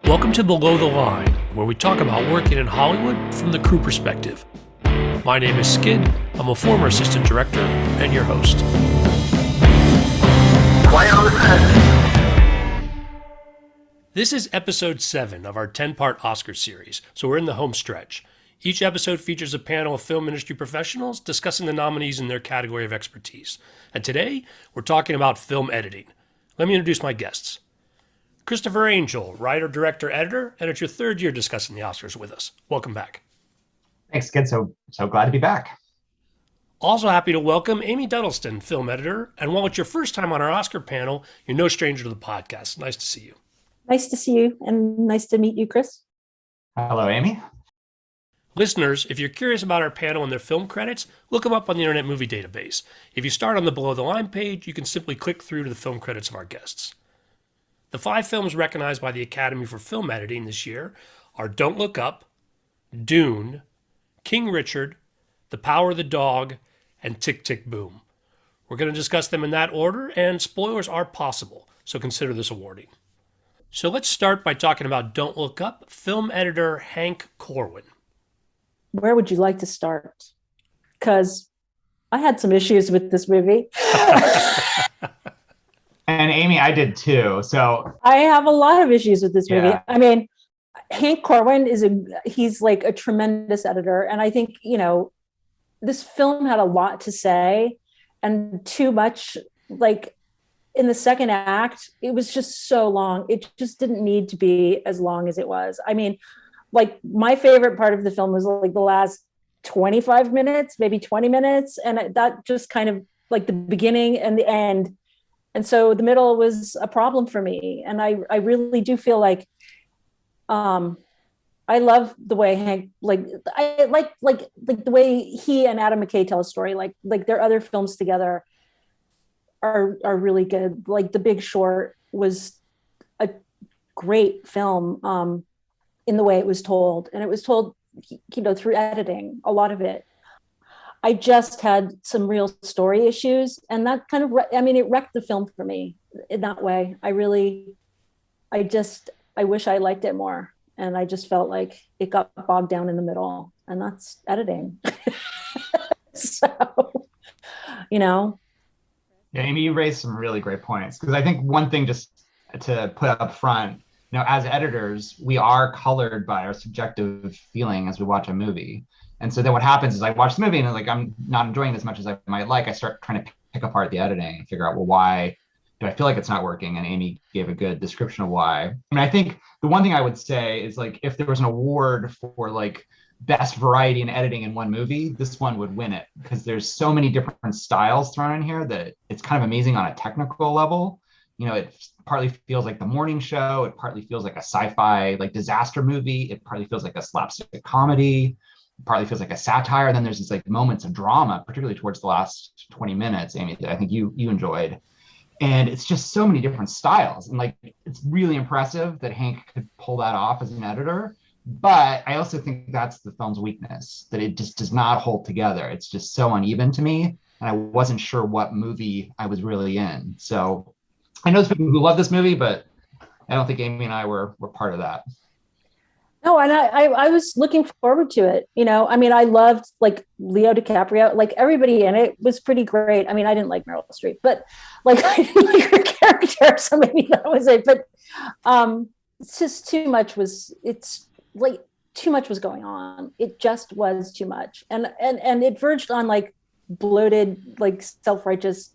Welcome to Below the Line, where we talk about working in Hollywood from the crew perspective. My name is Skid. I'm a former assistant director and your host. Quiet on the set. This is episode 7 of our 10-part Oscar series, so we're in the home stretch. Each episode features a panel of film industry professionals discussing the nominees in their category of expertise. And today, we're talking about film editing. Let me introduce my guests. Christopher Angel, writer, director, editor, and it's your third year discussing the Oscars with us. Welcome back. Thanks, Skid. So glad to be back. Also happy to welcome Amy Duddleston, film editor. And while it's your first time on our Oscar panel, you're no stranger to the podcast. Nice to see you. Nice to see you, and nice to meet you, Chris. Hello, Amy. Listeners, if you're curious about our panel and their film credits, look them up on the Internet Movie Database. If you start on the Below the Line page, you can simply click through to the film credits of our guests. The 5 films recognized by the Academy for Film Editing this year are Don't Look Up, Dune, King Richard, The Power of the Dog, and Tick, Tick, Boom. We're going to discuss them in that order, and spoilers are possible, so consider this a warning. So let's start by talking about Don't Look Up, film editor Hank Corwin. Where would you like to start? Because I had some issues with this movie. And Amy, I did too. So I have a lot of issues with this movie. Yeah. I mean, Hank Corwin he's like a tremendous editor. And I think, this film had a lot to say and too much, like in the second act, it was just so long. It just didn't need to be as long as it was. I mean, like my favorite part of the film was like the last 25 minutes, maybe 20 minutes. And that just kind of like the beginning and the end. And so the middle was a problem for me. And I really do feel like I love the way Hank, I like the way he and Adam McKay tell a story, like their other films together are really good. Like The Big Short was a great film in the way it was told. And it was told, through editing, a lot of it. I just had some real story issues, and that kind of, it wrecked the film for me in that way. I wish I liked it more. And I just felt like it got bogged down in the middle, and that's editing. So, Yeah, Amy, you raised some really great points, because I think one thing just to put up front, as editors, we are colored by our subjective feeling as we watch a movie. And so then what happens is I watch the movie and I'm not enjoying it as much as I might like. I start trying to pick apart the editing and figure out, well, why do I feel like it's not working? And Amy gave a good description of why. I think the one thing I would say is if there was an award for best variety in editing in one movie, this one would win it, because there's so many different styles thrown in here that it's kind of amazing on a technical level. It partly feels like The Morning Show. It partly feels like a sci-fi, disaster movie. It partly feels like a slapstick comedy. Partly feels like a satire. Then there's these moments of drama, particularly towards the last 20 minutes, Amy, that I think you enjoyed. And it's just so many different styles. And it's really impressive that Hank could pull that off as an editor. But I also think that's the film's weakness, that it just does not hold together. It's just so uneven to me. And I wasn't sure what movie I was really in. So I know there's people who love this movie, but I don't think Amy and I were part of that. no, and I was looking forward to it. I loved Leo DiCaprio, everybody in it was pretty great. I didn't like Meryl Streep, but I didn't like her character, so maybe that was it. But it's just too much was going on. It just was too much, and it verged on bloated, self-righteous.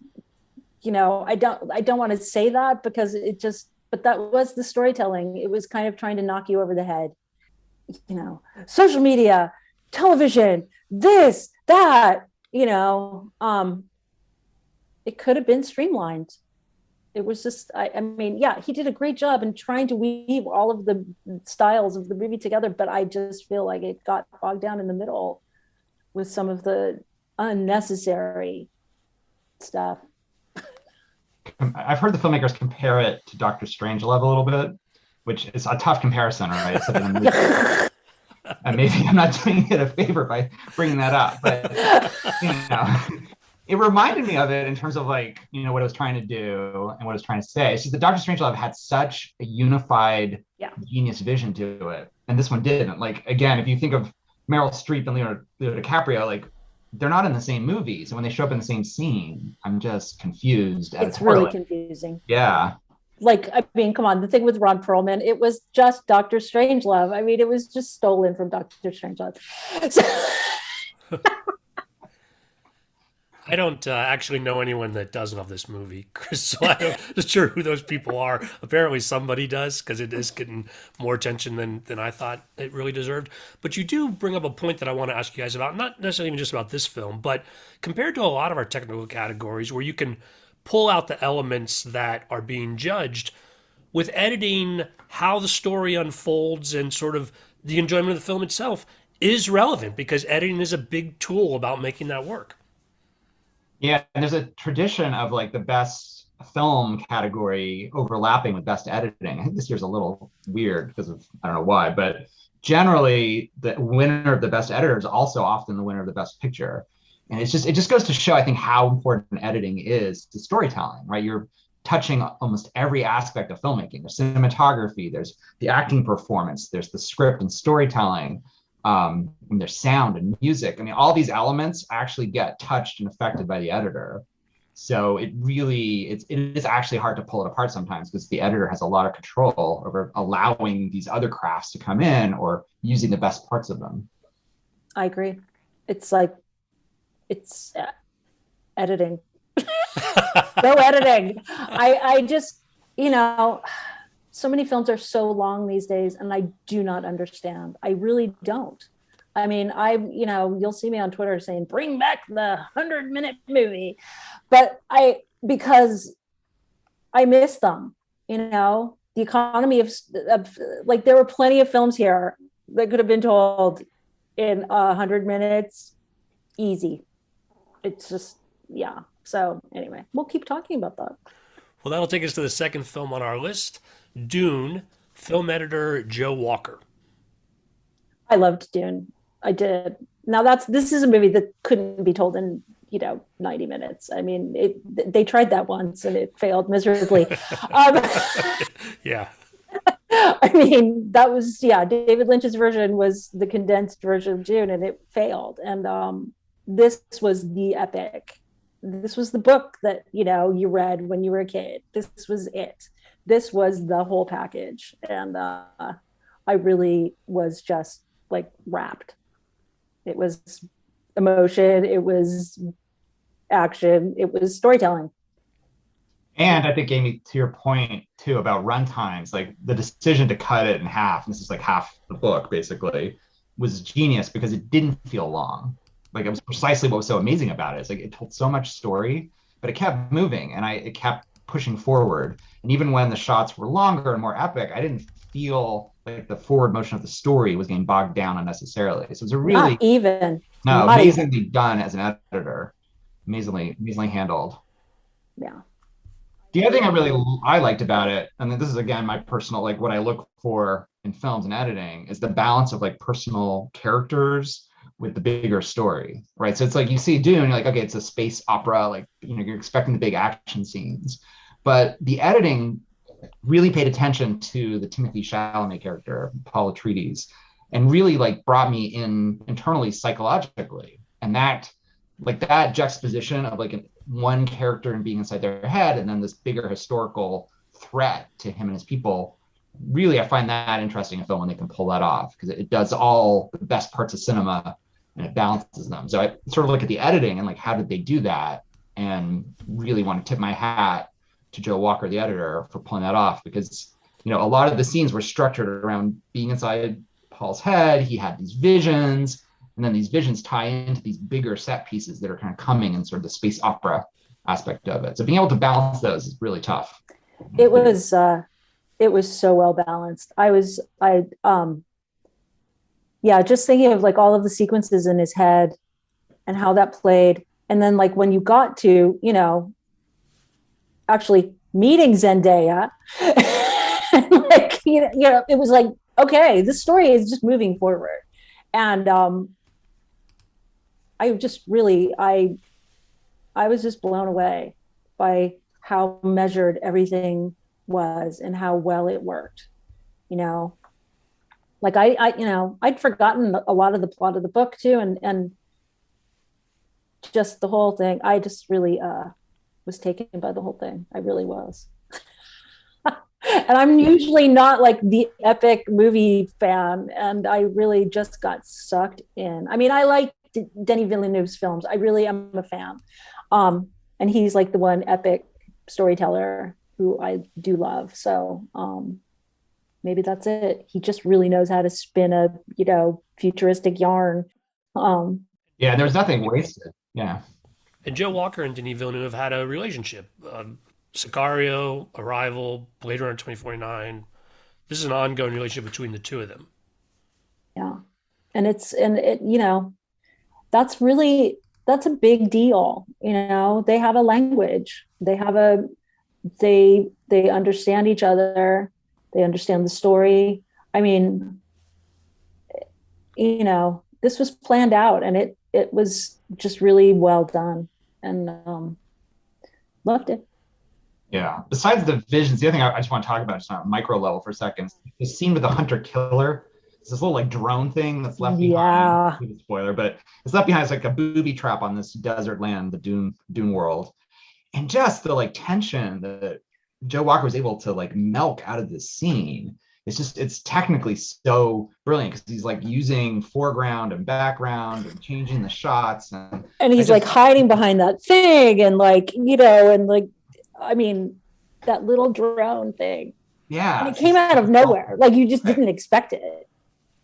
I don't want to say that, because but that was the storytelling. It was kind of trying to knock you over the head. Social media, television, this, that, it could have been streamlined. It was just, he did a great job in trying to weave all of the styles of the movie together, but I just feel like it got bogged down in the middle with some of the unnecessary stuff. I've heard the filmmakers compare it to Dr. Strangelove a little bit, which is a tough comparison, right? It's in a movie. And maybe I'm not doing it a favor by bringing that up, but it reminded me of it in terms of like, what it was trying to do and what it was trying to say. It's just that Doctor Strangelove had such a unified genius vision to it. And this one didn't. Like, again, if you think of Meryl Streep and Leonardo DiCaprio, like they're not in the same movie. So when they show up in the same scene, I'm just confused. It's really confusing. Yeah. Like, I mean, come on, the thing with Ron Perlman, it was just Doctor Strangelove. I mean, it was just stolen from Doctor Strangelove. So... I don't actually know anyone that does love this movie, Chris, so I'm not sure who those people are. Apparently somebody does, because it is getting more attention than I thought it really deserved. But you do bring up a point that I want to ask you guys about, not necessarily even just about this film, but compared to a lot of our technical categories where you can pull out the elements that are being judged, with editing, how the story unfolds and sort of the enjoyment of the film itself is relevant, because editing is a big tool about making that work. Yeah, and there's a tradition of like the best film category overlapping with best editing. I think this year's a little weird because of, I don't know why, but generally the winner of the best editor is also often the winner of the best picture. And it just goes to show, I think, how important editing is to storytelling, right? You're touching almost every aspect of filmmaking. There's cinematography, there's the acting performance, there's the script and storytelling. And there's sound and music. I mean, all these elements actually get touched and affected by the editor. So it is actually hard to pull it apart sometimes because the editor has a lot of control over allowing these other crafts to come in or using the best parts of them. I agree. It's editing. No editing. I just, so many films are so long these days, and I do not understand. I really don't. I mean, you'll see me on Twitter saying, bring back the 100-minute movie. But because I miss them, the economy of like, there were plenty of films here that could have been told in 100 minutes, easy. It's just, yeah. So anyway, we'll keep talking about that. Well, that'll take us to the second film on our list, Dune, film editor Joe Walker. I loved Dune. I did. Now this is a movie that couldn't be told in 90 minutes. I mean, they tried that once and it failed miserably. Yeah. I mean, that was David Lynch's version was the condensed version of Dune, and it failed. And this was the epic. This was the book that you read when you were a kid. This was it. This was the whole package. And I really was just like wrapped. It was emotion, it was action, it was storytelling. And I think, Amy, to your point too about runtimes, like the decision to cut it in half, and this is like half the book basically, was genius because it didn't feel long. Like, it was precisely what was so amazing about it. It's like it told so much story, but it kept moving and it kept pushing forward. And even when the shots were longer and more epic, I didn't feel like the forward motion of the story was getting bogged down unnecessarily. So it was a really amazingly done as an editor, amazingly handled. Yeah. The other thing I liked about it, and this is again my personal, like what I look for in films and editing, is the balance of like personal characters with the bigger story, right? So it's like you see Dune, you're like, okay, it's a space opera, like you're expecting the big action scenes, but the editing really paid attention to the Timothée Chalamet character, Paul Atreides, and really like brought me in internally psychologically, and that juxtaposition of like one character and being inside their head, and then this bigger historical threat to him and his people. Really, I find that interesting in film when they can pull that off, because it does all the best parts of cinema and it balances them. So I sort of look at the editing and like, how did they do that? And really want to tip my hat to Joe Walker, the editor, for pulling that off, because a lot of the scenes were structured around being inside Paul's head. He had these visions, and then these visions tie into these bigger set pieces that are kind of coming in sort of the space opera aspect of it. So being able to balance those is really tough. It was so well balanced. Just thinking of like all of the sequences in his head and how that played. And then like when you got to, actually meeting Zendaya, like, it was like, okay, this story is just moving forward. And I was just blown away by how measured everything was and how well it worked. You know, like I'd forgotten a lot of the plot of the book too, and just the whole thing. I just really was taken by the whole thing. I really was. And I'm usually not like the epic movie fan, and I really just got sucked in. I mean, I like Denis Villeneuve's films. I really am a fan. And he's like the one epic storyteller who I do love. So maybe that's it. He just really knows how to spin a, futuristic yarn. Yeah, there's nothing wasted. Yeah. And Joe Walker and Denis Villeneuve had a relationship. Sicario, Arrival, Blade Runner 2049. This is an ongoing relationship between the two of them. Yeah. And that's a big deal. They have a language. They understand each other. They understand the story. I mean, this was planned out, and it was just really well done, and loved it. Yeah. Besides the visions, the other thing I just want to talk about, just on a micro level for a second, the scene with the hunter killer. It's this little like drone thing that's left behind. Yeah. Spoiler, but it's left behind. It's like a booby trap on this desert land, the Dune world, and just the like tension that Joe Walker was able to like milk out of this scene. It's technically so brilliant because he's like using foreground and background and changing the shots, and he's like hiding behind that thing, and I mean, that little drone thing. Yeah. And it came out of nowhere. Like, you just didn't expect it.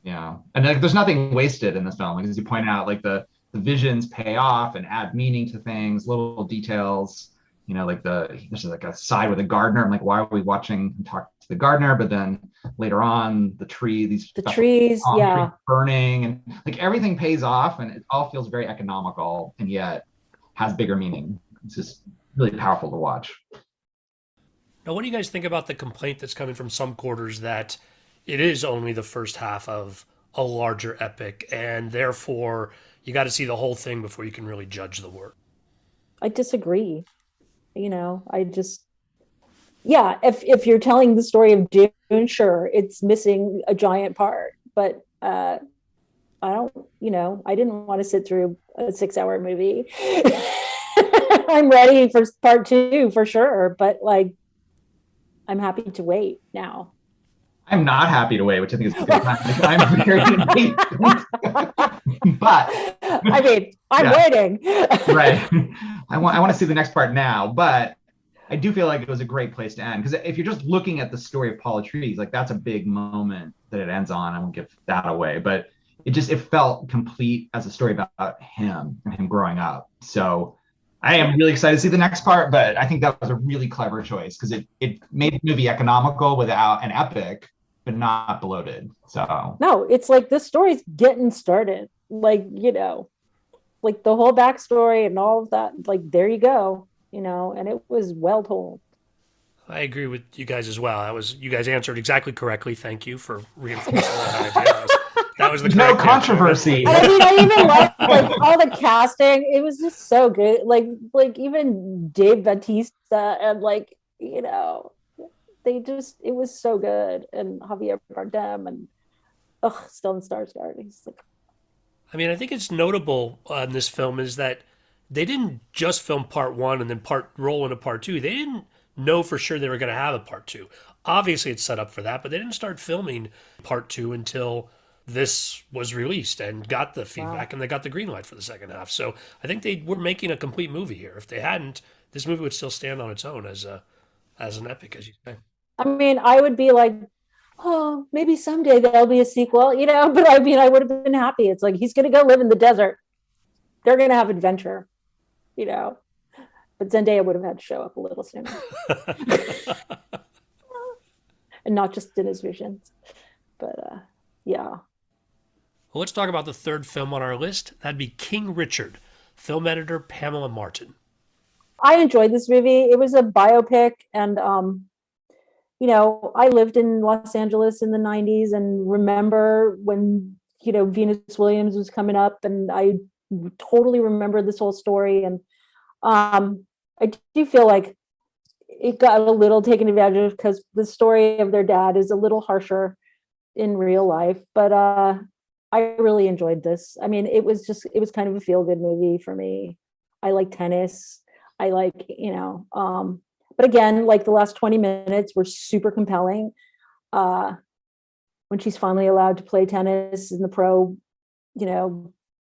Yeah. And like, there's nothing wasted in this film. Like, as you point out, like the visions pay off and add meaning to things, little details, like there's like a side with a gardener. I'm like, why are we watching and talk to the gardener? But then later on, the trees, yeah, burning, and like everything pays off, and it all feels very economical and yet has bigger meaning. It's just really powerful to watch. Now, what do you guys think about the complaint that's coming from some quarters that it is only the first half of a larger epic, and therefore you got to see the whole thing before you can really judge the work? I disagree. If you're telling the story of Dune, sure, it's missing a giant part, but I didn't want to sit through a 6-hour movie. I'm ready for part 2 for sure, but like, I'm happy to wait now. I'm not happy to wait, which I think is a good time. I'm very impatient. But I mean, I'm waiting. Right. I want to see the next part now, but I do feel like it was a great place to end, because if you're just looking at the story of Paul Atreides, like that's a big moment that it ends on. I won't give that away, but it felt complete as a story about him and him growing up. So I am really excited to see the next part, but I think that was a really clever choice because it made the movie economical without an epic, but not bloated. So no, it's like this story's getting started. Like, like the whole backstory and all of that, like, there you go, and it was well told. I agree with you guys as well. You guys answered exactly correctly. Thank you for reinforcing that idea. That was the no controversy. I mean, I even liked like all the casting. It was just so good. Like even Dave Bautista and it was so good. And Javier Bardem and Stellan Skarsgård. He's like, I mean, I think it's notable on this film is that they didn't just film part 1 and then roll into part 2. They didn't know for sure they were going to have a part 2. Obviously, it's set up for that, but they didn't start filming part 2 until this was released and got the feedback, and they got the green light for the second half. So I think they were making a complete movie here. If they hadn't, this movie would still stand on its own as an epic, as you say. I mean, I would be like, oh, maybe someday there'll be a sequel, but I mean, I would have been happy. It's like, he's going to go live in the desert. They're going to have adventure, but Zendaya would have had to show up a little sooner. And not just in his visions, but yeah. Well, let's talk about the third film on our list. That'd be King Richard, film editor Pamela Martin. I enjoyed this movie. It was a biopic, and I lived in Los Angeles in the 90s and remember when, Venus Williams was coming up, and I totally remember this whole story. And I do feel like it got a little taken advantage of because the story of their dad is a little harsher in real life, but I really enjoyed this. I mean, it was kind of a feel good movie for me. I like tennis. I like, but again, like the last 20 minutes were super compelling. When she's finally allowed to play tennis in the pro,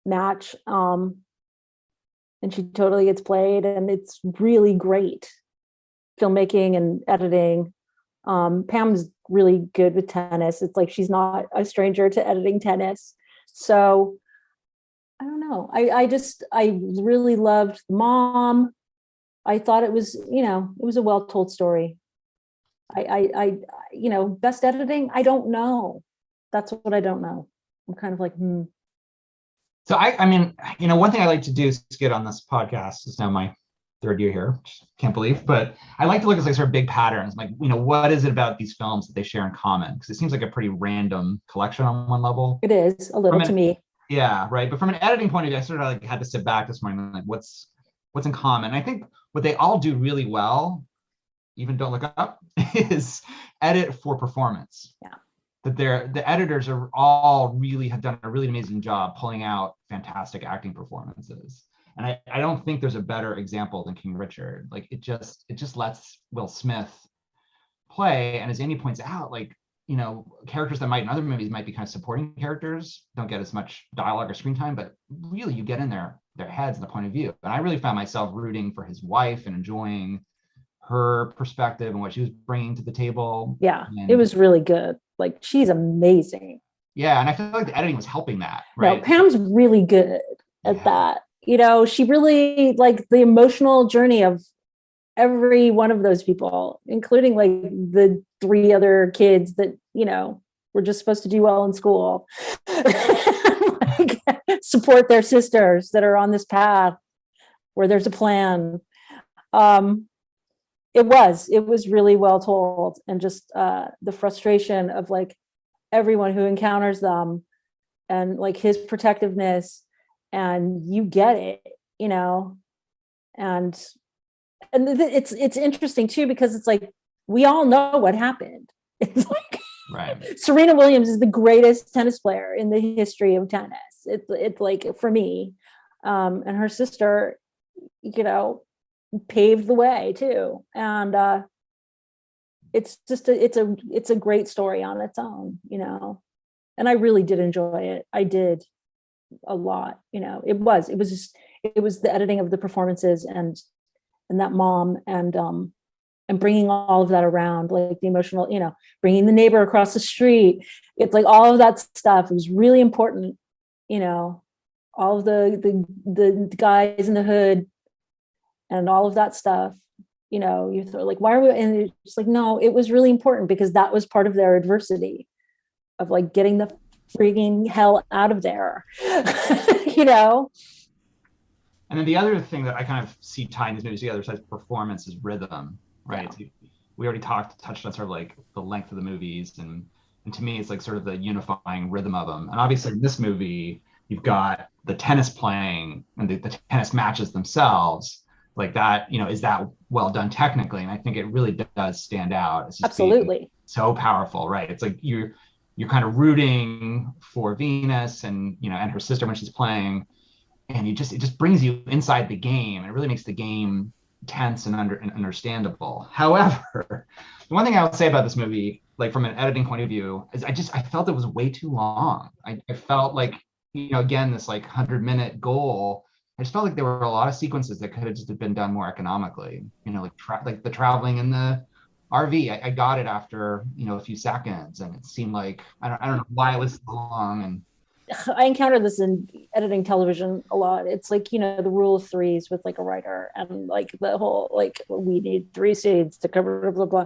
match. And she totally gets played, and it's really great filmmaking and editing. Pam's really good with tennis. It's like she's not a stranger to editing tennis. So I don't know. I really loved Mom. I thought it was, it was a well-told story. Best editing, I don't know. That's what I don't know. I'm kind of like, So I mean, one thing I like to do is get on this podcast. It's now my third year here, which can't believe, but I like to look at like sort of big patterns, like, what is it about these films that they share in common? Because it seems like a pretty random collection on one level. It is a little to me. Yeah, right. But from an editing point of view, I sort of like had to sit back this morning and like, what's in common? I think what they all do really well, even Don't Look Up, is edit for performance. Yeah. That the editors are all really have done a really amazing job pulling out fantastic acting performances. And I don't think there's a better example than King Richard. Like it just lets Will Smith play. And as Amy points out, like, characters that might in other movies might be kind of supporting characters, don't get as much dialogue or screen time, but really you get in their heads and the point of view. And I really found myself rooting for his wife and enjoying her perspective and what she was bringing to the table. Yeah, it was really good. Like she's amazing. Yeah, and I feel like the editing was helping that. Right? No, Pam's really good at that. She really, like, the emotional journey of every one of those people, including like the 3 other kids that, were just supposed to do well in school, like, support their sisters that are on this path where there's a plan. It was really well told, and just the frustration of like everyone who encounters them and like his protectiveness, and you get it, and it's interesting too, because it's like we all know what happened. It's like, right. Serena Williams is the greatest tennis player in the history of tennis. It's like, for me, and her sister, paved the way too. And it's just it's a great story on its own, and I really did enjoy it. I did a lot. It was the editing of the performances and that mom, and bringing all of that around, like the emotional, bringing the neighbor across the street. It's like all of that stuff was really important. All of the guys in the hood and all of that stuff. You throw like, why are we? And it's like, no, it was really important because that was part of their adversity of like getting the freaking hell out of there. And then the other thing that I kind of see tying these movies together besides performance is rhythm, right? Yeah. We already touched on sort of like the length of the movies, and to me, it's like sort of the unifying rhythm of them. And obviously in this movie, you've got the tennis playing and the tennis matches themselves, like that, is that well done technically? And I think it really does stand out. It's just absolutely so powerful, right? It's like you're kind of rooting for Venus and, and her sister when she's playing. And it just brings you inside the game. It really makes the game tense and understandable. However, the one thing I would say about this movie, like from an editing point of view, is I felt it was way too long. I felt like, again, this like 100-minute goal, I just felt like there were a lot of sequences that could have just been done more economically. Like the traveling in the RV. I got it after, a few seconds, and it seemed like, I don't know why it was so long. And I encounter this in editing television a lot. It's like, the rule of threes with like a writer, and like the whole, like, we need 3 scenes to cover blah, blah, blah.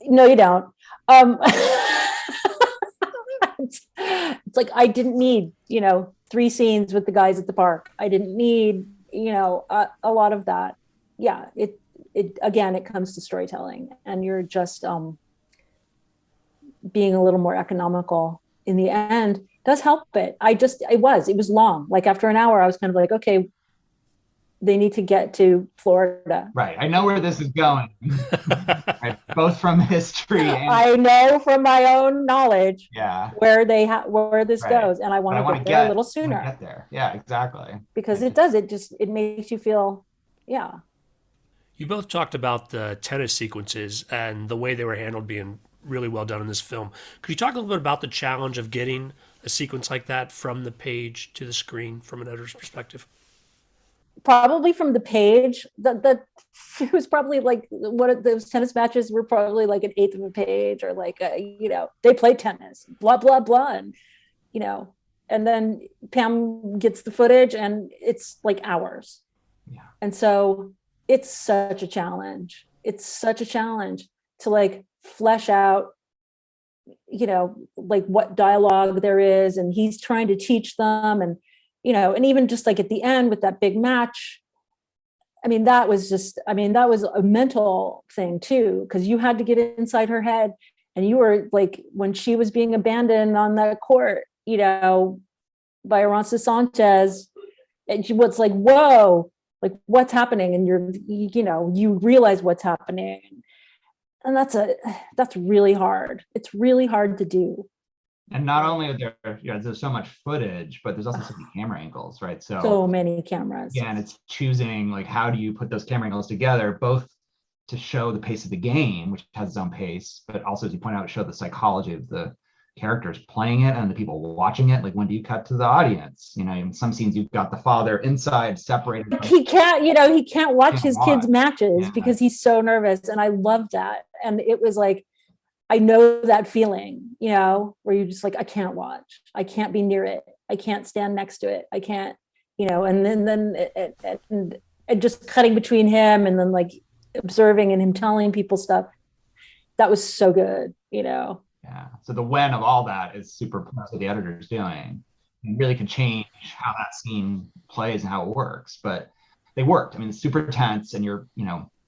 No, you don't. It's like, I didn't need, 3 scenes with the guys at the park. I didn't need, a lot of that. Yeah. It again, it comes to storytelling, and you're just being a little more economical in the end does help it. It was long. Like after an hour, I was kind of like, okay, they need to get to Florida. Right. I know where this is going. Right? Both from history and I know from my own knowledge where this goes, and I want to get there a little sooner. Get there. Yeah, exactly. Because it makes you feel, yeah. You both talked about the tennis sequences and the way they were handled being really well done in this film. Could you talk a little bit about the challenge of getting a sequence like that from the page to the screen from an editor's perspective? Probably from the page. It was probably like those tennis matches were probably like an eighth of a page, or like they play tennis, blah blah blah, and and then Pam gets the footage, and it's like hours. Yeah. And so it's such a challenge. It's such a challenge to like flesh out, like what dialogue there is, and he's trying to teach them, and and even just like at the end with that big match, that was a mental thing too, because you had to get inside her head, and you were like, when she was being abandoned on that court, by Aranza Sanchez, and she was like, whoa, like what's happening? And you realize what's happening. And that's really hard. It's really hard to do. And not only are there's so much footage, but there's also so many camera angles, right? So many cameras. Again, it's choosing like, how do you put those camera angles together, both to show the pace of the game, which has its own pace, but also, as you point out, show the psychology of the characters playing it and the people watching it. Like, when do you cut to the audience? In some scenes you've got the father inside separated. But he can't watch his kids' matches because he's so nervous. And I love that. And it was like, I know that feeling, where you're just like, I can't watch, I can't be near it, I can't stand next to it, I can't, and then just cutting between him and then like observing and him telling people stuff. That was so good, Yeah. So the when of all that is super impressive what the editor's doing. It really can change how that scene plays and how it works. But they worked. It's super tense, and you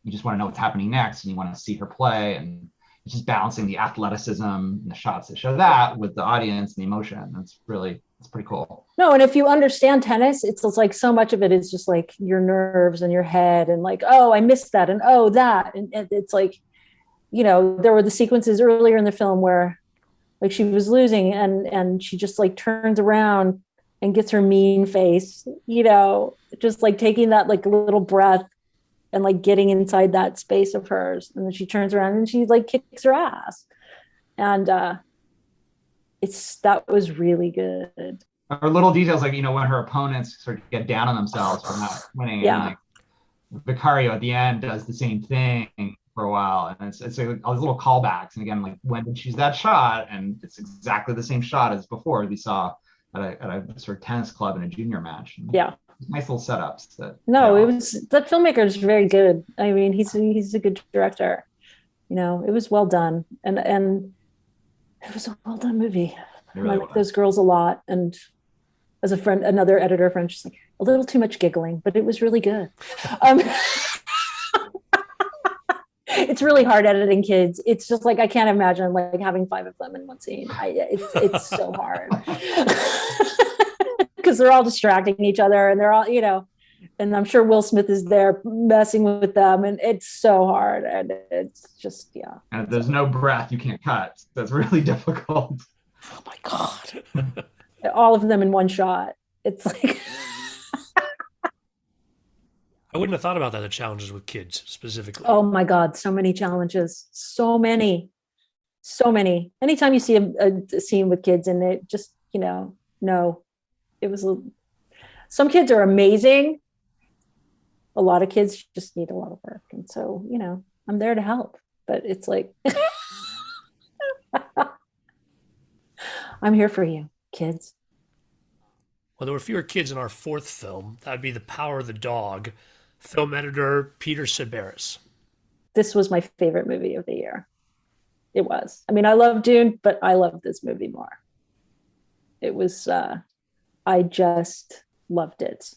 just want to know what's happening next, and you want to see her play, and it's just balancing the athleticism and the shots that show that with the audience and the emotion. It's pretty cool. No, and if you understand tennis, it's like so much of it is just like your nerves and your head, and like, oh, I missed that, and oh, that, and it's like, there were the sequences earlier in the film where like she was losing, and she just like turns around and gets her mean face, just like taking that like little breath and like getting inside that space of hers, and then she turns around and she like kicks her ass, and that was really good. Or little details like when her opponents sort of get down on themselves for not winning. Yeah. And like Vicario at the end does the same thing for a while, and it's like all these little callbacks, and again, like, when did she use that shot, and it's exactly the same shot as before we saw at a sort of tennis club in a junior match. And yeah, nice little setups. It was, that filmmaker is very good. He's a good director. It was well done, and it was a well done movie. Really, I like those girls a lot, and as a friend, another editor friend, she's like, a little too much giggling, but it was really good. It's really hard editing kids. It's just like, I can't imagine like having 5 of them in one scene. It's so hard because they're all distracting each other, and they're all, and I'm sure Will Smith is there messing with them, and it's so hard, and it's just, yeah. And if there's no breath, you can't cut. That's really difficult. Oh my God. All of them in one shot. It's like, I wouldn't have thought about that, the challenges with kids specifically. Oh my God, so many challenges. So many. Anytime you see a scene with kids, and it just, no, it was, some kids are amazing. A lot of kids just need a lot of work. And so, I'm there to help, but it's like, I'm here for you, kids. Well, there were fewer kids in our 4th film. That would be The Power of the Dog. Film editor Peter Sebaris. This was my favorite movie of the year. It was. I love Dune, but I love this movie more. It was, I just loved it.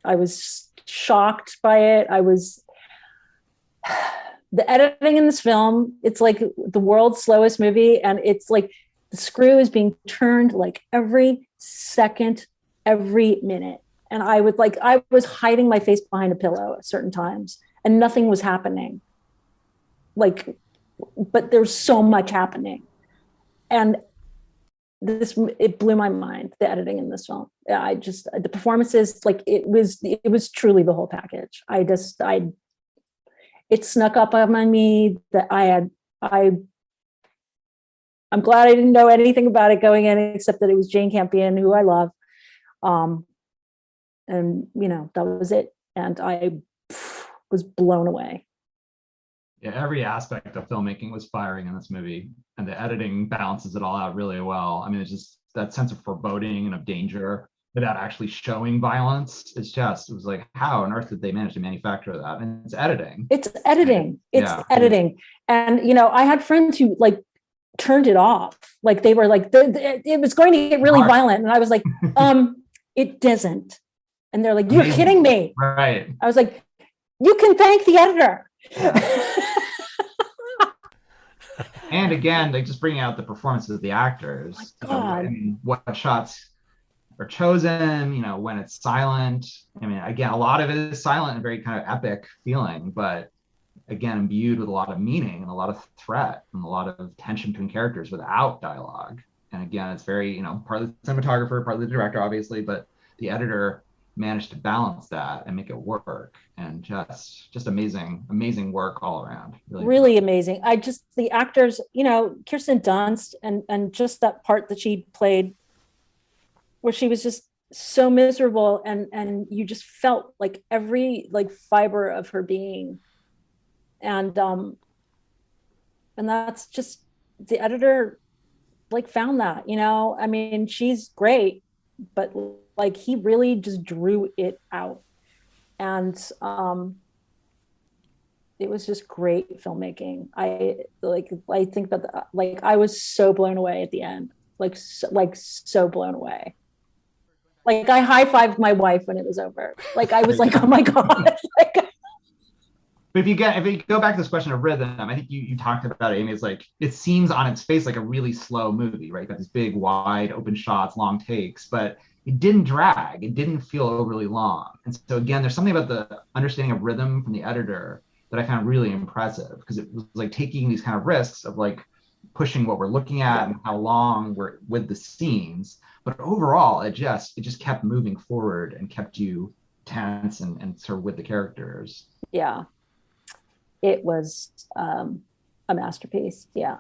I was shocked by it. The editing in this film, it's like the world's slowest movie, and it's like the screw is being turned like every second, every minute. And I was hiding my face behind a pillow at certain times and nothing was happening. Like, but there's so much happening. And it blew my mind, the editing in this film. The performances, like it was truly the whole package. It snuck up on me that I'm glad I didn't know anything about it going in, except that it was Jane Campion, who I love. And that was it. And I was blown away. Yeah, every aspect of filmmaking was firing in this movie, and the editing balances it all out really well. I mean, it's just that sense of foreboding and of danger without actually showing violence. It was like, how on earth did they manage to manufacture that? And it's editing. It's editing. And, I had friends who turned it off. Like they were like, it was going to get really violent. And I was like, it doesn't. And they're like, you're kidding me. Right. I was like, you can thank the editor. And again, they just bring out the performances of the actors. What shots are chosen, when it's silent. I mean, again, a lot of it is silent and very kind of epic feeling, but again, imbued with a lot of meaning and a lot of threat and a lot of tension between characters without dialogue. And again, it's very, partly the cinematographer, partly the director, obviously, but the editor managed to balance that and make it work. And just amazing work all around. Really amazing. The actors, Kirsten Dunst and just that part that she played where she was just so miserable and you just felt like every fiber of her being. And that's just, the editor found that, I mean, she's great, but he really just drew it out. And it was just great filmmaking. I think that I was so blown away at the end, so blown away. I high-fived my wife when it was over. I was like, oh my God. But if you go back to this question of rhythm, I think you talked about it, Amy. It's it seems on its face like a really slow movie, right? You got these big, wide, open shots, long takes, but it didn't drag. It didn't feel overly long. And so again, there's something about the understanding of rhythm from the editor that I found really impressive, because it was taking these kind of risks of pushing what we're looking at and how long we're with the scenes. But overall, it just kept moving forward and kept you tense and sort of with the characters. Yeah. It was a masterpiece. Yeah,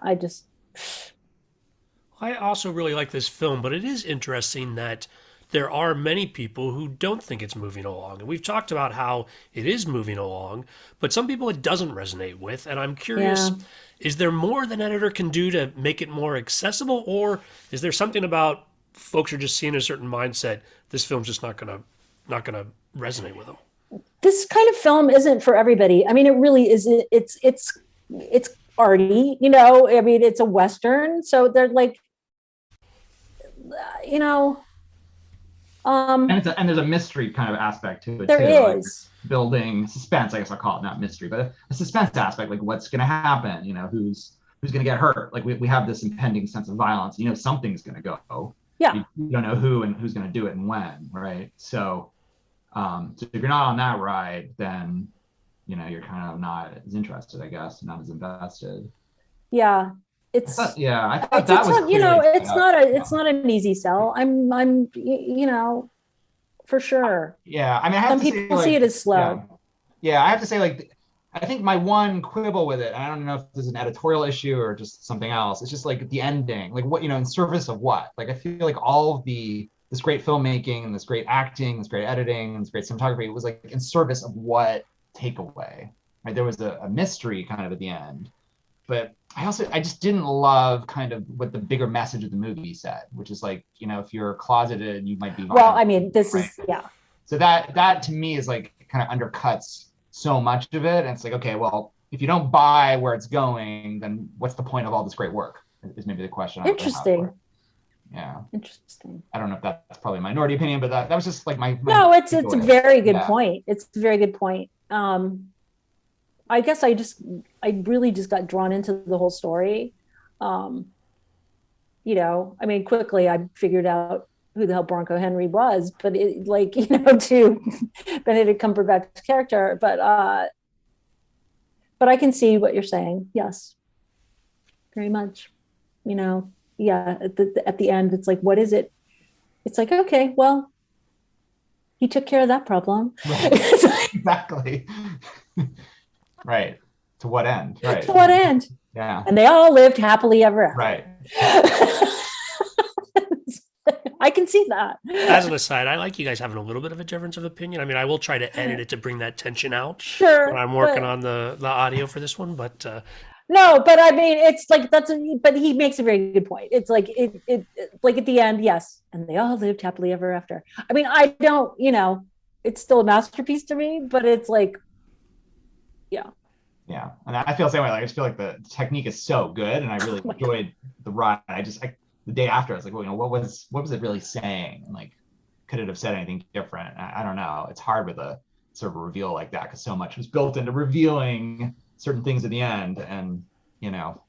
I also really like this film, but it is interesting that there are many people who don't think it's moving along. And we've talked about how it is moving along, but some people it doesn't resonate with. And I'm curious, is there more than editor can do to make it more accessible? Or is there something about folks are just seeing a certain mindset, this film's just not gonna resonate with them? This kind of film isn't for everybody. I mean, it really is. It's arty, I mean, it's a Western. So they're and there's a mystery kind of aspect to it. There is building suspense, I guess I'll call it, not mystery, but a suspense aspect, what's going to happen, who's going to get hurt. We have this impending sense of violence, something's going to go. Yeah. You don't know who and who's going to do it and when, right? So if you're not on that ride, then you're kind of not as interested, I guess, not as invested. Yeah, I thought that was it's not an easy sell. I'm for sure. Yeah, I mean, some people see it as slow. Yeah, I have to say, I think my one quibble with it, and I don't know if this is an editorial issue or just something else, it's just the ending, what, in service of what? I feel like all of this great filmmaking and this great acting, this great editing, and this great cinematography was in service of what takeaway, right? There was a mystery kind of at the end, but I just didn't love kind of what the bigger message of the movie said, which is if you're closeted, you might be violent. Well, I mean, this is, yeah. So that to me is kind of undercuts so much of it. And it's okay, well, if you don't buy where it's going, then what's the point of all this great work is maybe the question. Interesting. Yeah. Interesting. I don't know if that's probably a minority opinion, but that was just my no, it's a very good point. It's a very good point. I guess I really just got drawn into the whole story. I mean, quickly I figured out who the hell Bronco Henry was, but it, like, you know, to Benedict Cumberbatch's character. But I can see what you're saying. Yes, very much. You know, yeah. At the end, it's like, what is it? It's like, okay, well, he took care of that problem. Right. Exactly. Right. To what end? Right. To what end? Yeah. And they all lived happily ever after. Right. I can see that. As an aside, I like you guys having a little bit of a difference of opinion. I mean, I will try to edit it to bring that tension out Sure. when I'm working on the audio for this one, but no, but I mean, it's like, but he makes a very good point. It's like, it like at the end, yes. And they all lived happily ever after. I mean, I don't, you know, it's still a masterpiece to me, but it's like, yeah. Yeah. And I feel the same way. Like, I just feel like the technique is so good, and I really enjoyed the ride. The day after, I was like, well, you know, what was it really saying? And like, could it have said anything different? I don't know. It's hard with a sort of a reveal like that, because so much was built into revealing certain things at the end, and you know,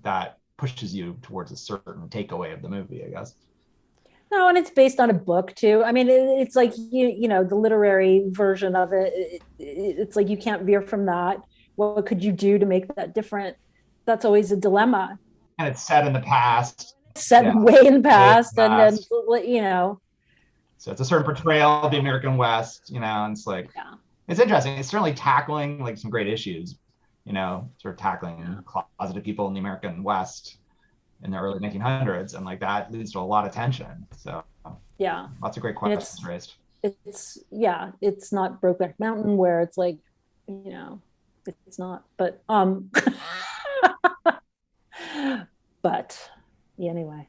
that pushes you towards a certain takeaway of the movie, I guess. No, and it's based on a book too. I mean, it's like, you know, the literary version of it. It's like, you can't veer from that. What could you do to make that different? That's always a dilemma. And it's set in the past. Set way in the past, and then, you know. So it's a certain portrayal of the American West, you know, and it's like, it's interesting. It's certainly tackling like some great issues, you know, sort of tackling closeted people in the American West in the early 1900s, and like that leads to a lot of tension. So yeah, lots of great questions raised. It's not Brokeback Mountain where it's like, you know, it's not, but but yeah, anyway.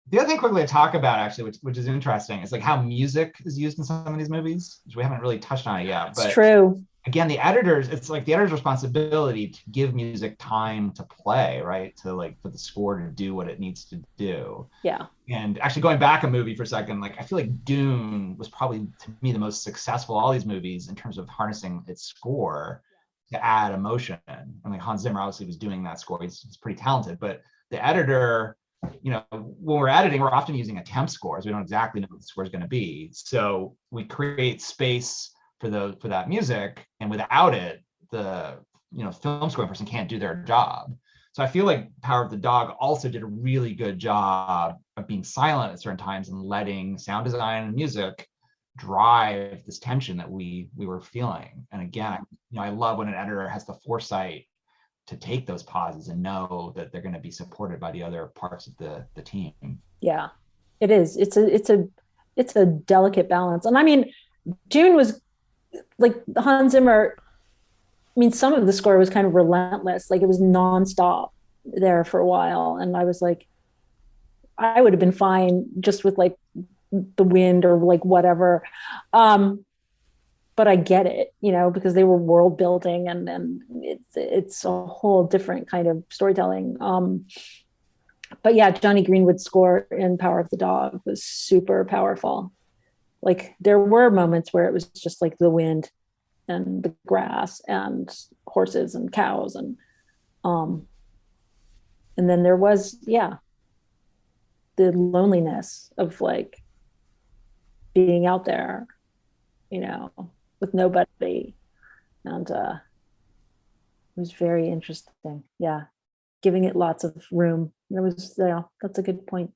The other thing quickly to talk about, actually, which is interesting, is like how music is used in some of these movies, which we haven't really touched on it yet. But it's true. Again, it's like the editor's responsibility to give music time to play, right? To like for the score to do what it needs to do. Yeah. And actually going back a movie for a second, like I feel like Dune was probably, to me, the most successful of all these movies in terms of harnessing its score to add emotion. And like Hans Zimmer obviously was doing that score. He's pretty talented, but the editor, you know, when we're editing, we're often using a temp scores. We don't exactly know what the score is going to be. So we create space for that music, and without it, the film scoring person can't do their job. So I feel like Power of the Dog also did a really good job of being silent at certain times and letting sound design and music drive this tension that we were feeling. And again, I love when an editor has the foresight to take those pauses and know that they're going to be supported by the other parts of the team. Yeah, it is. It's a delicate balance. And I mean, Dune was like Hans Zimmer. I mean, some of the score was kind of relentless. Like it was nonstop there for a while. And I was like, I would have been fine just with like the wind or like whatever. But I get it, because they were world building and it's a whole different kind of storytelling. But yeah, Johnny Greenwood's score in Power of the Dog was super powerful. Like there were moments where it was just like the wind and the grass and horses and cows and then there was, the loneliness of like being out there, with nobody. And it was very interesting. Yeah. Giving it lots of room. It was, that's a good point.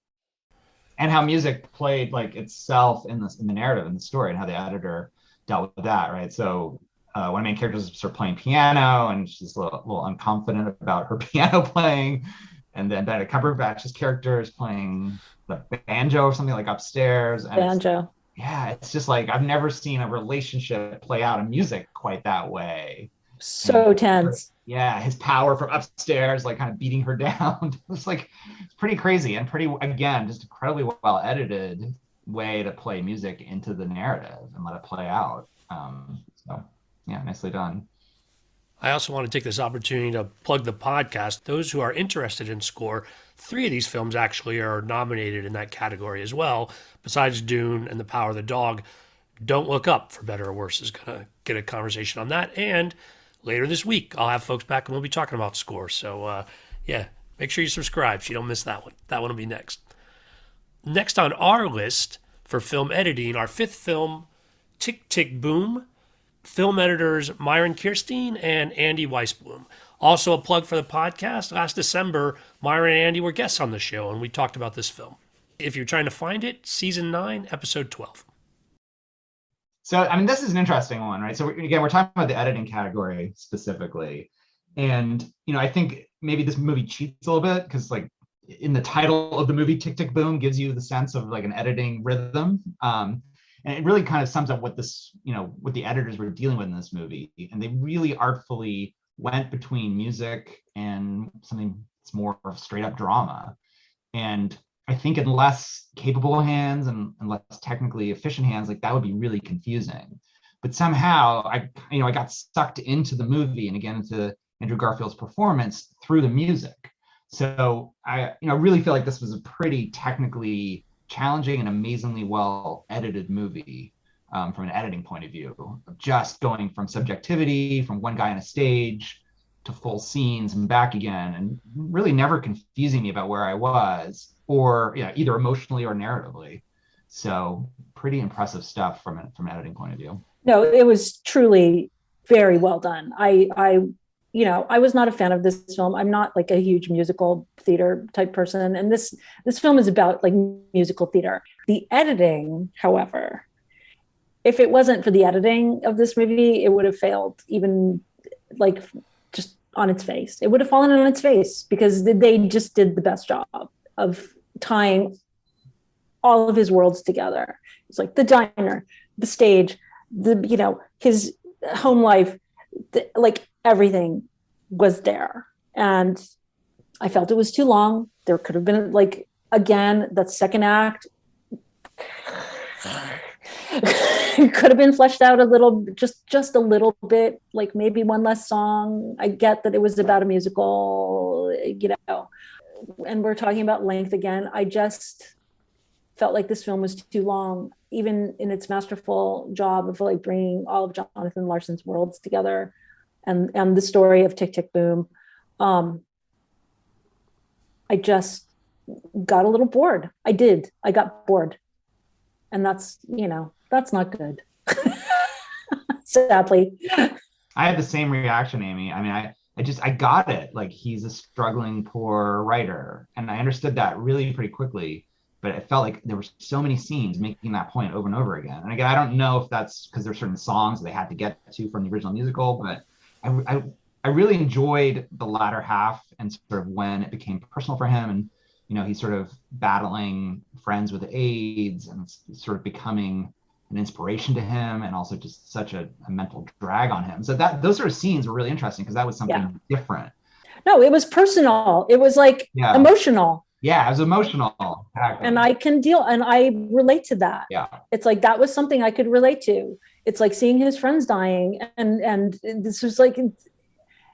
And how music played like itself in the narrative, in the story, and how the editor dealt with that, right? So one of the main characters is sort of playing piano, and she's a little unconfident about her piano playing. And then Benedict Cumberbatch's character is playing the banjo or something like upstairs. And banjo. It's just like I've never seen a relationship play out in music quite that way. So tense. Yeah, his power from upstairs, like kind of beating her down. It's like it's pretty crazy and pretty, again, just incredibly well edited way to play music into the narrative and let it play out. So yeah, nicely done. I also want to take this opportunity to plug the podcast. Those who are interested in score, 3 of these films actually are nominated in that category as well. Besides Dune and The Power of the Dog, Don't Look Up, for Better or Worse, is going to get a conversation on that. And later this week, I'll have folks back and we'll be talking about score. So, make sure you subscribe so you don't miss that one. That one will be next. Next on our list for film editing, our fifth film, Tick, Tick, Boom, film editors Myron Kirstein and Andy Weisblum. Also a plug for the podcast. Last December, Myron and Andy were guests on the show, and we talked about this film. If you're trying to find it, season 9, episode 12. So, I mean, this is an interesting one, right? So again, we're talking about the editing category specifically. And, I think maybe this movie cheats a little bit because like in the title of the movie, Tick, Tick, Boom gives you the sense of like an editing rhythm. And it really kind of sums up what this, what the editors were dealing with in this movie. And they really artfully went between music and something that's more of straight up drama. And I think in less capable hands and less technically efficient hands, like that would be really confusing. But somehow I got sucked into the movie and again into Andrew Garfield's performance through the music. So I really feel like this was a pretty technically challenging and amazingly well edited movie from an editing point of view, just going from subjectivity, from one guy on a stage to full scenes and back again, and really never confusing me about where I was or either emotionally or narratively. So pretty impressive stuff from an editing point of view. No, it was truly very well done. I was not a fan of this film. I'm not like a huge musical theater type person. And this film is about like musical theater. The editing, however, if it wasn't for the editing of this movie, it would have failed even like just on its face. It would have fallen on its face because they just did the best job of tying all of his worlds together. It's like the diner, the stage, his home life, like everything was there. And I felt it was too long. There could have been like, again, that second act could have been fleshed out a little, just a little bit, like maybe one less song. I get that it was about a musical, and we're talking about length again. I just felt like this film was too long, even in its masterful job of like bringing all of Jonathan Larson's worlds together and the story of Tick, Tick, Boom. I just got a little bored. I got bored. And that's not good. Sadly. I had the same reaction, Amy. I mean, I got it. Like he's a struggling poor writer. And I understood that really pretty quickly. But it felt like there were so many scenes making that point over and over again. And again, I don't know if that's because there's certain songs they had to get to from the original musical, but I really enjoyed the latter half and sort of when it became personal for him. And, he's sort of battling friends with AIDS and sort of becoming an inspiration to him and also just such a mental drag on him. So those sort of scenes were really interesting because that was something different. No, it was personal. It was like emotional. Yeah, it was emotional. Exactly. And I can deal, and I relate to that. Yeah. It's like, that was something I could relate to. It's like seeing his friends dying. And this was like,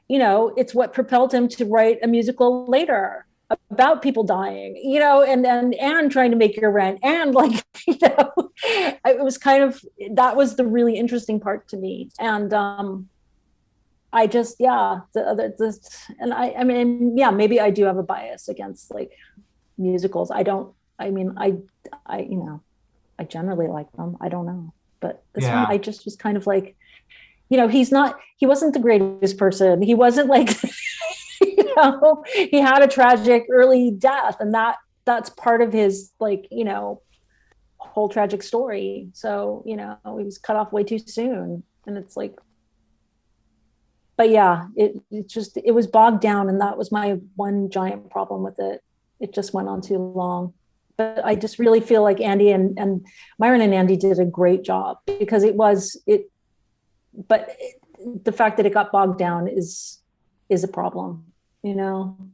it's what propelled him to write a musical later about people dying, and trying to make your rent. And like, it was kind of, that was the really interesting part to me. And I just, maybe I do have a bias against like musicals. I generally like them. I don't know. But this one, I just was kind of like, he wasn't the greatest person. He wasn't like, he had a tragic early death, and that's part of his like, whole tragic story. So, he was cut off way too soon. And it's like, but yeah, it was bogged down, and that was my one giant problem with it. It just went on too long. But I just really feel like Andy and Myron and Andy did a great job because but the fact that it got bogged down is a problem, and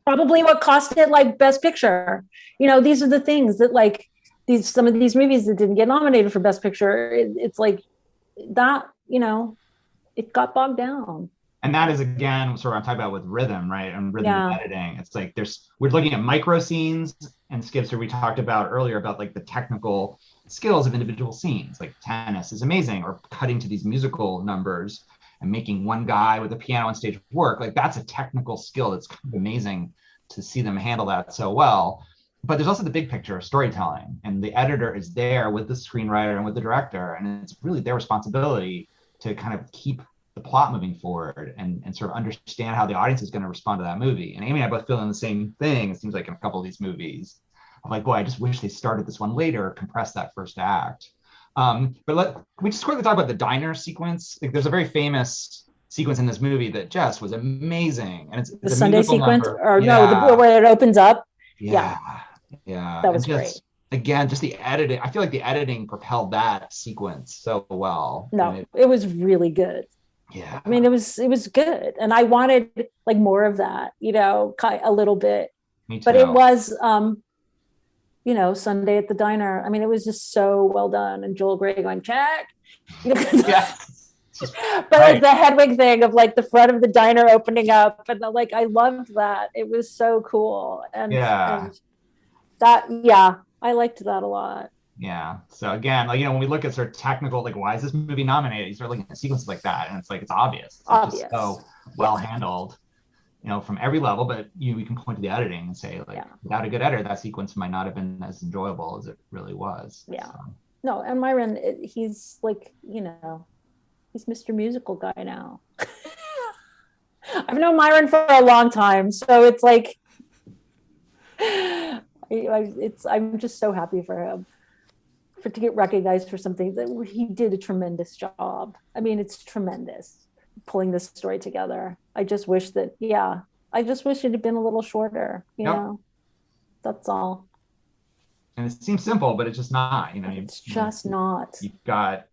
probably what cost it like Best Picture. These are the things that like some of these movies that didn't get nominated for Best Picture. It's like that, it got bogged down. And that is, again, sort of I'm talking about with rhythm, right? And rhythm editing. It's like we're looking at micro scenes and skips where we talked about earlier about like the technical skills of individual scenes. Like tennis is amazing, or cutting to these musical numbers and making one guy with a piano on stage work. Like that's a technical skill that's kind of amazing to see them handle that so well. but there's also the big picture of storytelling, and the editor is there with the screenwriter and with the director, and it's really their responsibility to kind of keep the plot moving forward and sort of understand how the audience is going to respond to that movie. And Amy and I both feeling the same thing, it seems like, in a couple of these movies. I'm like, boy, I just wish they started this one later, compressed that first act. But can we just quickly talk about the diner sequence? Like, there's a very famous sequence in this movie that just was amazing, and it's the Sunday sequence, number. or no, where it opens up. Yeah, that was great. Again, just the editing. I feel like the editing propelled that sequence so well. No, it was really good. Yeah, I mean, it was good, and I wanted like more of that, a little bit. Me too. But it was, Sunday at the diner. I mean, it was just so well done, and Joel Grey going check. Yes. But right. Like the Hedwig thing of like the front of the diner opening up, and I loved that. It was so cool, and that I liked that a lot. Yeah. So again, when we look at sort of technical, why is this movie nominated? You start looking at sequences like that, and it's obvious. It's just so well handled, from every level. But we can point to the editing and say, without a good editor, that sequence might not have been as enjoyable as it really was. Yeah. So. No, and Myron, he's he's Mr. Musical guy now. I've known Myron for a long time, so it's I'm just so happy for him. To get recognized for something that he did a tremendous job. I mean, it's tremendous pulling this story together. I just wish it had been a little shorter, you know, that's all. And it seems simple, but it's just not, it's just not. You've got,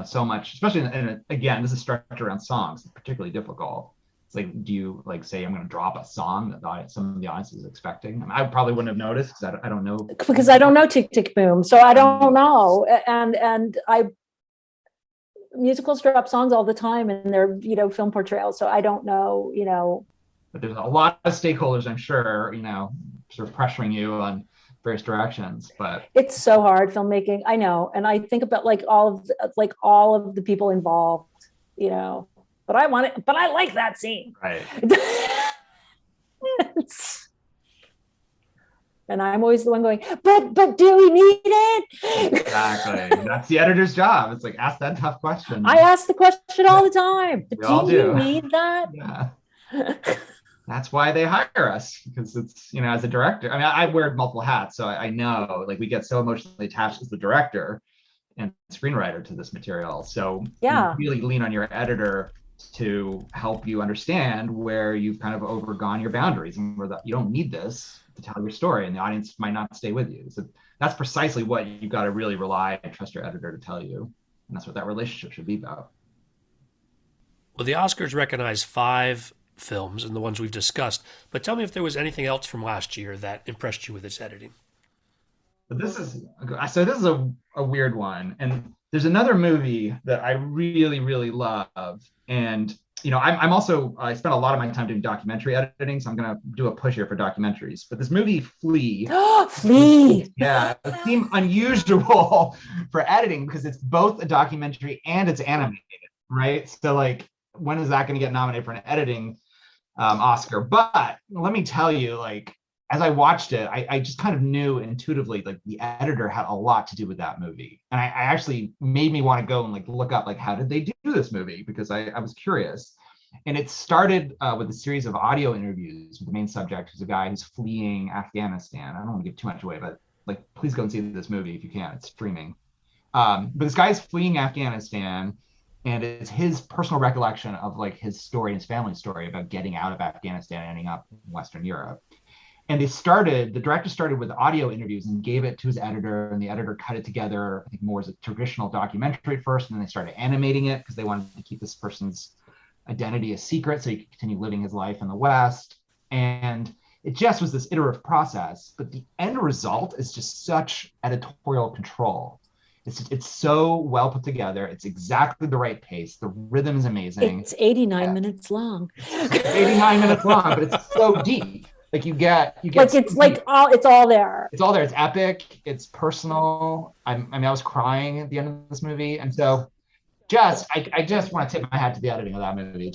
so much, especially again, this is structured around songs, it's particularly difficult. It's do you say I'm going to drop a song that some of the audience is expecting? I probably wouldn't have noticed because I don't know. Because I don't know Tick Tick Boom, so I don't know. And musicals drop songs all the time in their film portrayals, so I don't know. But there's a lot of stakeholders, I'm sure, sort of pressuring you on various directions. But it's so hard filmmaking. I know, and I think about all of the people involved. But I want it. But I like that scene. Right. And I'm always the one going, but do we need it? Exactly. That's the editor's job. It's ask that tough question. I ask the question all the time. But do you need that? Yeah. That's why they hire us, because it's, as a director. I mean, I wear multiple hats, so I know we get so emotionally attached as the director and screenwriter to this material. So you really lean on your editor to help you understand where you've kind of overgone your boundaries and where you don't need this to tell your story, and the audience might not stay with you. So that's precisely what you've got to really rely and trust your editor to tell you. And that's what that relationship should be about. Well, the Oscars recognized 5 films and the ones we've discussed, but tell me if there was anything else from last year that impressed you with its editing. This is a weird one. And there's another movie that I really, really love. And, I'm also, I spent a lot of my time doing documentary editing, so I'm going to do a push here for documentaries. But this movie, Flea. Flea! Yeah, it seemed unusual for editing because it's both a documentary and it's animated, right? So, when is that going to get nominated for an editing Oscar? But let me tell you, as I watched it, I just kind of knew intuitively, the editor had a lot to do with that movie. And I actually made me want to go and look up, how did they do this movie? Because I was curious. And it started with a series of audio interviews with the main subject, who's a guy who's fleeing Afghanistan. I don't want to give too much away, but please go and see this movie if you can. It's streaming. But this guy's fleeing Afghanistan, and it's his personal recollection of his story, his family story about getting out of Afghanistan and ending up in Western Europe. And the director started with audio interviews and gave it to his editor, and the editor cut it together, I think more as a traditional documentary at first, and then they started animating it because they wanted to keep this person's identity a secret so he could continue living his life in the West. And it just was this iterative process, but the end result is just such editorial control. It's so well put together. It's exactly the right pace. The rhythm is amazing. It's 89 minutes long. It's 89 minutes long, but it's so deep. You get it's all there. It's all there. It's epic. It's personal. I was crying at the end of this movie, and so I just want to tip my hat to the editing of that movie.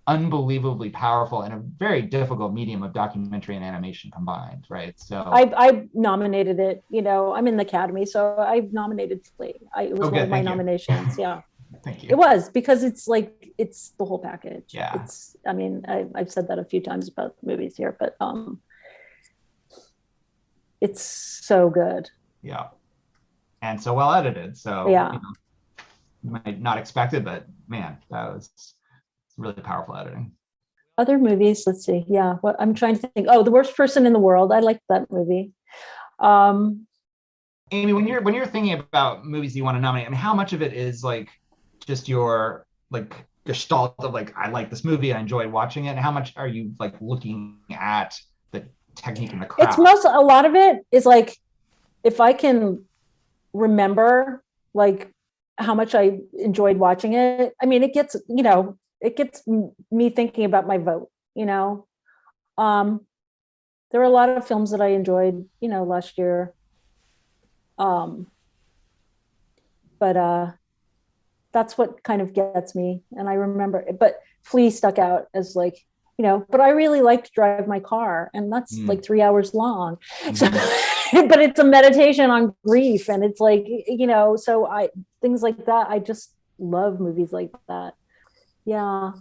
unbelievably powerful in a very difficult medium of documentary and animation combined, right? So I nominated it. I'm in the Academy, so I nominated Flea. It was one of my nominations. Yeah. Thank you. It was, because it's the whole package. Yeah. I've said that a few times about movies here, but it's so good. Yeah. And so well edited. So yeah, you might not expect it, but man, that was really powerful editing. Other movies, let's see. Yeah. What I'm trying to think. Oh, The Worst Person in the World. I liked that movie. Amy, when you're thinking about movies you want to nominate, I mean, how much of it is like just your like gestalt of like, I like this movie, I enjoyed watching it, and how much are you like looking at the technique and the craft? A lot of it is like, if I can remember like how much I enjoyed watching it. I mean, it gets me thinking about my vote. There were a lot of films that I enjoyed, last year. But that's what kind of gets me. And I remember, but Flea stuck out as like, but I really liked Drive My Car, and that's like 3 hours long. So, but it's a meditation on grief, and it's like, so things like that. I just love movies like that. Yeah.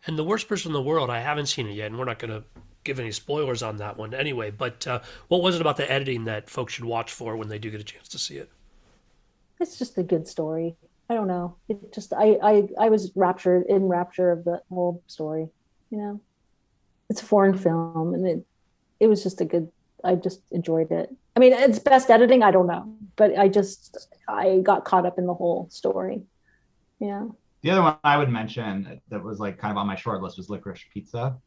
And The Worst Person in the World, I haven't seen it yet, and we're not going to give any spoilers on that one anyway. But what was it about the editing that folks should watch for when they do get a chance to see it? It's just a good story. I don't know. It just, I was in rapture of the whole story. It's a foreign film, and it was just I just enjoyed it. I mean, it's best editing, I don't know, but I got caught up in the whole story. Yeah. The other one I would mention that was like kind of on my short list was Licorice Pizza,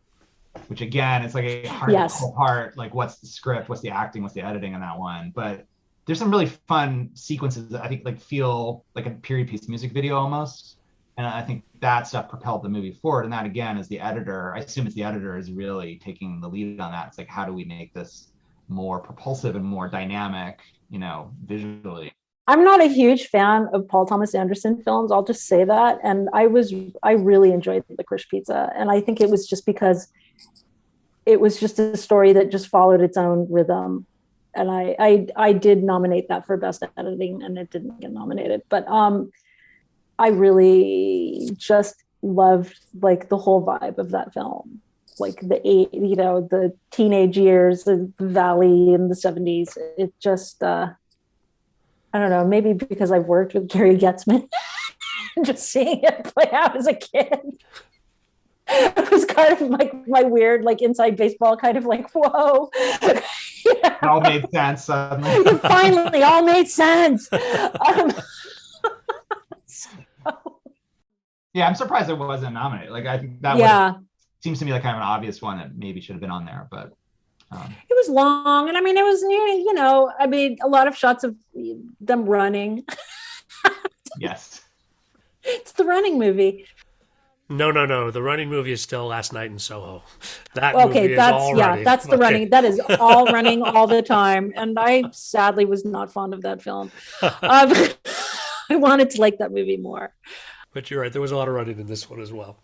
which again, it's like a hard to pull apart, like what's the script, what's the acting, what's the editing in that one. But there's some really fun sequences that I think like feel like a period piece music video almost. And I think that stuff propelled the movie forward. And that again is the editor. I assume it's the editor is really taking the lead on that. It's like, how do we make this more propulsive and more dynamic, visually? I'm not a huge fan of Paul Thomas Anderson films. I'll just say that. And I really enjoyed Licorice Pizza. And I think it was just because it was just a story that just followed its own rhythm. And I did nominate that for best editing, and it didn't get nominated. But I really just loved like the whole vibe of that film. Like the teenage years, the Valley in the 70s. It just, I don't know, maybe because I've worked with Gary Getzman, just seeing it play out as a kid. It was kind of like my weird, like inside baseball kind of like, whoa. It all made sense suddenly. It finally all made sense. Yeah, I'm surprised it wasn't nominated. Like I think that seems to me like kind of an obvious one that maybe should have been on there, but it was long, and I mean, it was a lot of shots of them running. Yes, it's the running movie. No. The running movie is still Last Night in Soho. Movie is all running. That's the running. That is all running all the time, and I sadly was not fond of that film. I wanted to like that movie more. But you're right. There was a lot of running in this one as well.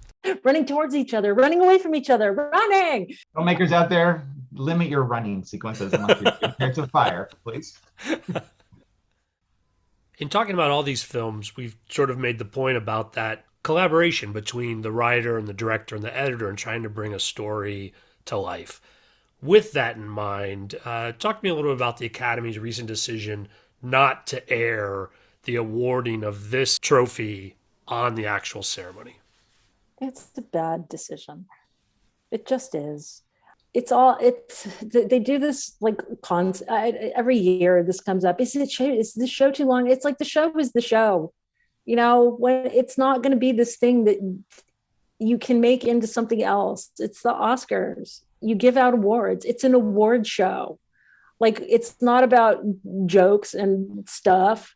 Running towards each other, running away from each other, running. Filmmakers out there, limit your running sequences unless you're prepared to fire, please. In talking about all these films, we've sort of made the point about that collaboration between the writer and the director and the editor and trying to bring a story to life. With that in mind, talk to me a little bit about the Academy's recent decision not to air the awarding of this trophy on the actual ceremony. It's a bad decision. It just is. They do this like every year. This comes up. Is the show too long? It's like the show is the show. When it's not going to be this thing that you can make into something else. It's the Oscars. You give out awards. It's an award show. Like, it's not about jokes and stuff.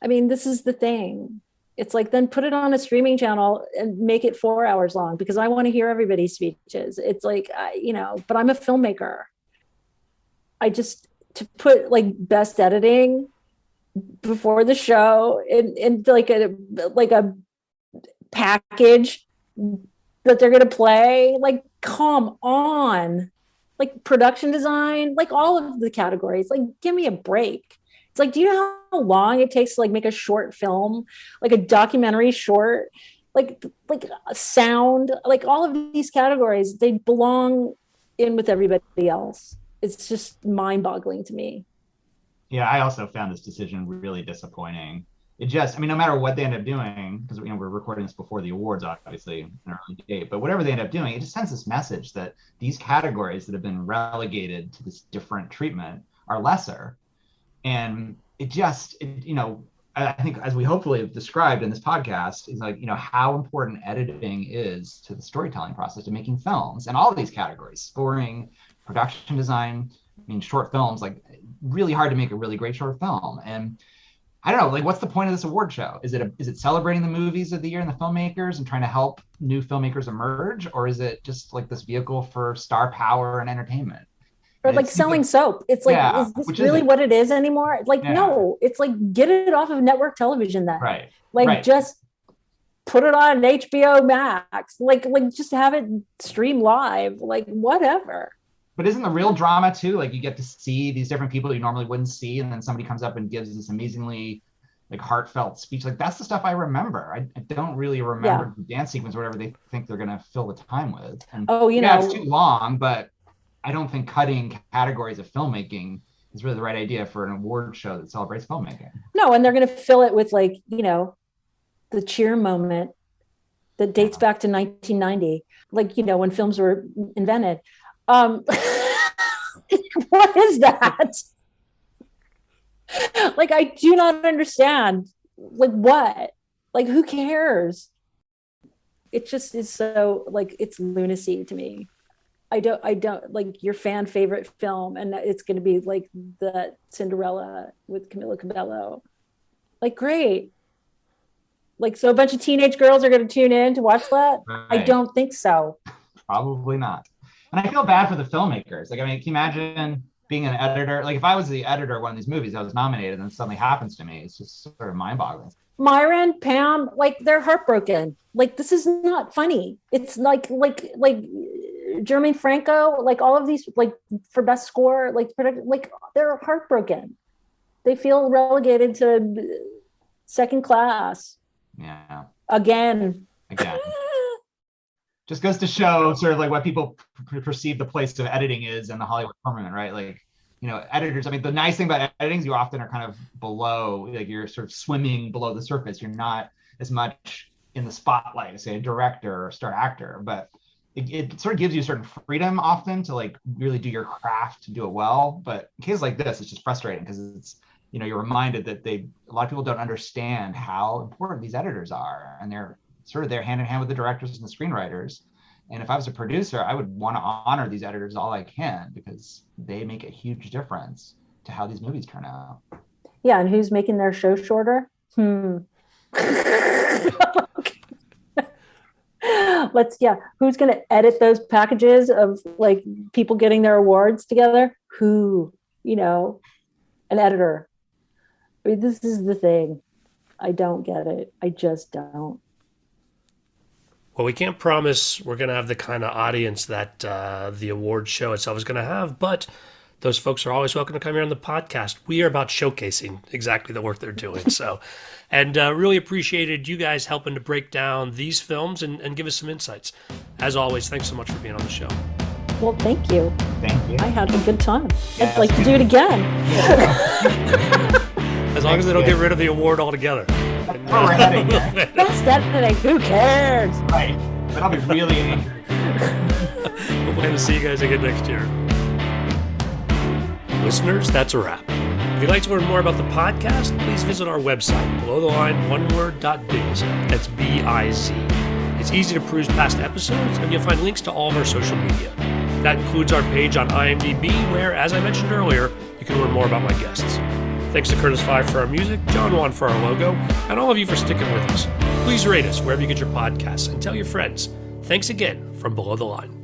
I mean, this is the thing. It's like, then put it on a streaming channel and make it 4 hours long, because I want to hear everybody's speeches. It's like, but I'm a filmmaker. To put like best editing before the show in like a package that they're going to play. Like, come on. Like production design, like all of the categories, like give me a break. It's like, do you know how long it takes to like make a short film, like a documentary short, like sound, like all of these categories, they belong in with everybody else. It's just mind-boggling to me. Yeah, I also found this decision really disappointing. It just, I mean, no matter what they end up doing, because we're recording this before the awards, obviously, in an early date, but whatever they end up doing, it just sends this message that these categories that have been relegated to this different treatment are lesser. And it just, I think, as we hopefully have described in this podcast, is like, how important editing is to the storytelling process, to making films, and all of these categories: scoring, production design. I mean, short films, like really hard to make a really great short film. And I don't know, like, what's the point of this award show? Is it celebrating the movies of the year and the filmmakers and trying to help new filmmakers emerge? Or is it just like this vehicle for star power and entertainment? Or like selling soap. It's like, yeah, is this really what it is anymore? Like, yeah. No, it's like, get it off of network television then. Right. Like, right. Just put it on HBO Max. Like just have it stream live, like whatever. But isn't the real drama too, like you get to see these different people you normally wouldn't see, and then somebody comes up and gives this amazingly like heartfelt speech. Like that's the stuff I remember. I don't really remember the dance sequence or whatever they think they're gonna fill the time with. And it's too long, but I don't think cutting categories of filmmaking is really the right idea for an award show that celebrates filmmaking. No, and they're gonna fill it with like, the cheer moment that dates back to 1990, like, when films were invented. What is that? Like, I do not understand. Like, what? Like, who cares? It just is so, like, it's lunacy to me. I don't like your fan favorite film, and it's going to be like the Cinderella with Camila Cabello. Like, great. Like, so a bunch of teenage girls are going to tune in to watch that? Right. I don't think so. Probably not. And I feel bad for the filmmakers. Like, I mean, can you imagine being an editor? Like, if I was the editor of one of these movies that was nominated and something happens to me, it's just sort of mind-boggling. Myra and Pam, like, they're heartbroken. Like, this is not funny. It's like Jermaine Franco, like all of these, like for best score, like they're heartbroken. They feel relegated to second class. Yeah. Again. Just goes to show sort of like what people perceive the place of editing is in the Hollywood firmament, right? Like, editors, I mean, the nice thing about editing is you often are kind of below, like you're sort of swimming below the surface. You're not as much in the spotlight as, say, a director or star actor, but it sort of gives you a certain freedom often to like really do your craft, to do it well. But in cases like this, it's just frustrating because it's, you're reminded that a lot of people don't understand how important these editors are, and they're sort of there hand in hand with the directors and the screenwriters. And if I was a producer, I would want to honor these editors all I can, because they make a huge difference to how these movies turn out. Yeah, and who's making their show shorter? Who's going to edit those packages of like people getting their awards together? Who, an editor. I mean, this is the thing. I don't get it. I just don't. Well, we can't promise we're going to have the kind of audience that the award show itself is going to have, but those folks are always welcome to come here on the podcast. We are about showcasing exactly the work they're doing. So, and really appreciated you guys helping to break down these films and give us some insights. As always, thanks so much for being on the show. Well, thank you. Thank you. I had a good time. Yes. I'd like to do it again. As long as they don't get rid of the award altogether. We're heading there. Best editing, who cares? Right. But I'll be really angry. We'll plan to see you guys again next year. Listeners, that's a wrap. If you'd like to learn more about the podcast, please visit our website, belowtheline.biz. That's B-I-Z. It's easy to peruse past episodes, and you'll find links to all of our social media. That includes our page on IMDb, where, as I mentioned earlier, you can learn more about my guests. Thanks to Curtis Five for our music, John Wan for our logo, and all of you for sticking with us. Please rate us wherever you get your podcasts and tell your friends. Thanks again from Below the Line.